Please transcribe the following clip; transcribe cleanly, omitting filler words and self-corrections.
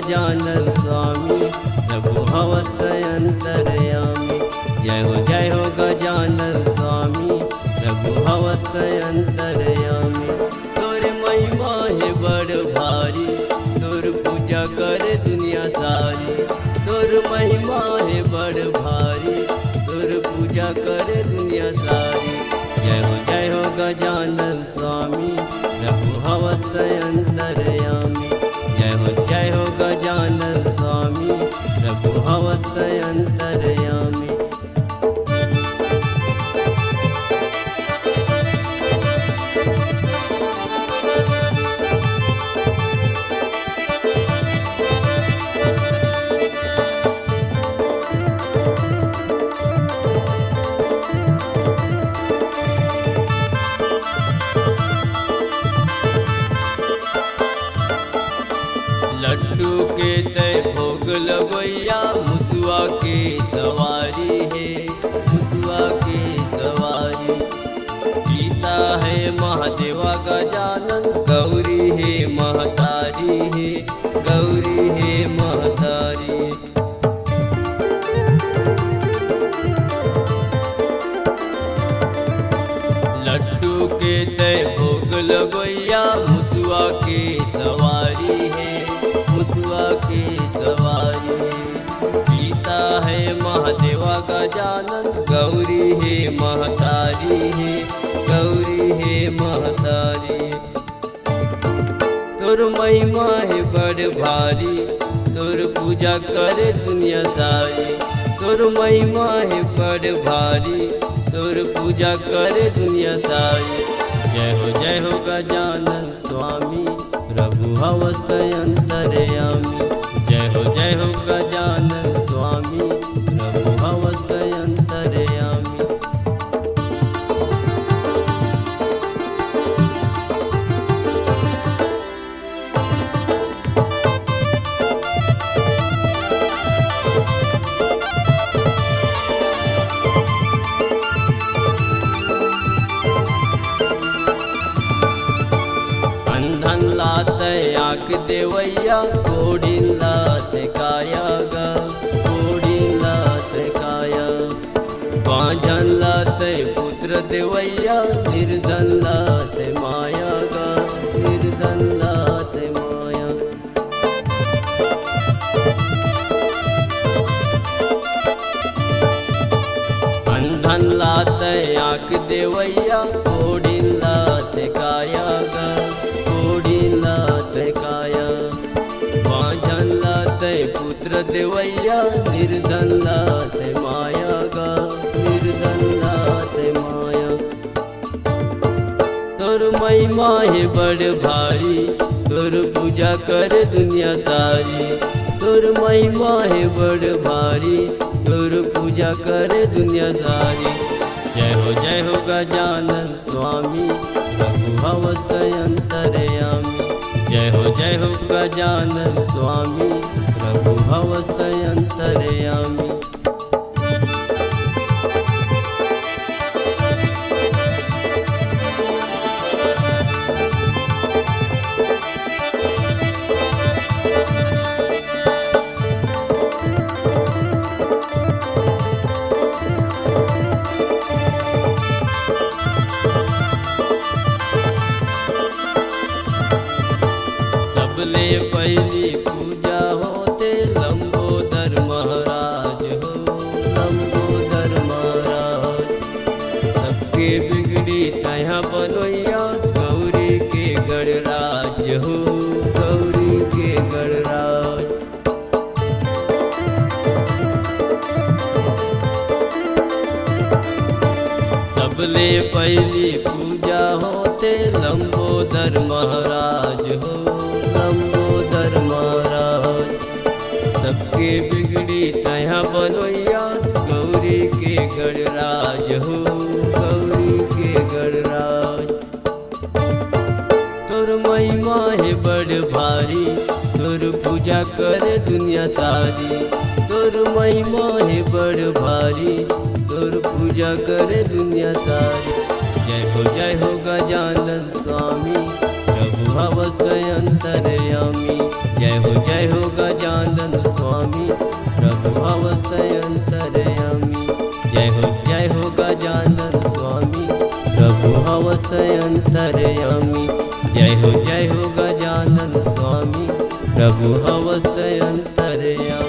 गजानन स्वामी प्रभु भवस्त अंतर्यामी। जय हो गजानन स्वामी प्रभु भवस्त अंतर्यामी। तोर महिमा है बड़ भारी, तोर पूजा करे दुनिया सारी। तोर महिमा है बड़ भारी, तोर पूजा करे दुनिया सारी। जय हो गजानन स्वामी प्रभु भवस्त अंतर्यामी। जय हो गजानन स्वामी प्रभु भवस्त अंतर्यामी। लड्डू के तय भोग लगोया, मुसुआ के सवारी है, मुसुआ के सवारी। गीता है महादेवा गजानन, गौरी है महतारी है, गौरी है महतारी। लड्डू के तय भोग लगोया, मुसुआ के सवारी है, मुसुआ के सवारी। गीता है महादेवा गजानन, गौरी है महतारी है, गौरी है महतारी। तोर महिमा है बड़ भारी, तोर पूजा करे दुनिया सारी। तोर महिमा है बड़ भारी, तोर पूजा करे दुनिया सारी। जय हो गजानन स्वामी प्रभु भवस्त अंतर्यामी। जय हो गजानन स्वामी प्रभु भवस्त अंतर्यामी। आँख देवैया कोड़ी लात काया गा, कोड़ी लात काया। बांझन लात पुत्र देवैया, निर्धन लात माया गा, निर्धन लात माया। अंधन लात आँख देवैया, कोड़ी लात काया गा, कोड़ी लात काया। बांझन लात पुत्र देवैया, निर्धन लात माया गा, निर्धन लात माया। तोर महिमा है बड़ भारी, तोर पूजा करे दुनिया सारी। तोर महिमा है बड़ भारी, तोर पूजा करे दुनिया सारी। जय हो गजानन स्वामी प्रभु भवस्त अंतर्यामी। जय हो गजानन स्वामी प्रभु भवस्त अंतर्यामी। सबले पहली पूजा होते लंबोदर महाराज हो, लंबोदर महाराज। सबके बिगड़ी तया बनोया, गौरी के गणराज हो, गौरी के गणराज। सबले पहली पूजा होते लंबोदर महाराज हो, लंबोदर महाराज। सबके बिगड़ी तया बनोया, गौरी के गणराज हो, गौरी के गणराज। तोर महिमा है बड़ भारी, तोर पूजा करे दुनिया सारी। तोर महिमा है बड़ भारी, तोर पूजा करे दुनिया सारी। जय हो गजानन स्वामी प्रभु भवस्त अंतर्यामी। जय हो गजानन प्रभु हवस अंतर्यामी। जय हो गजानन स्वामी, प्रभु हवस अंतर्यामी।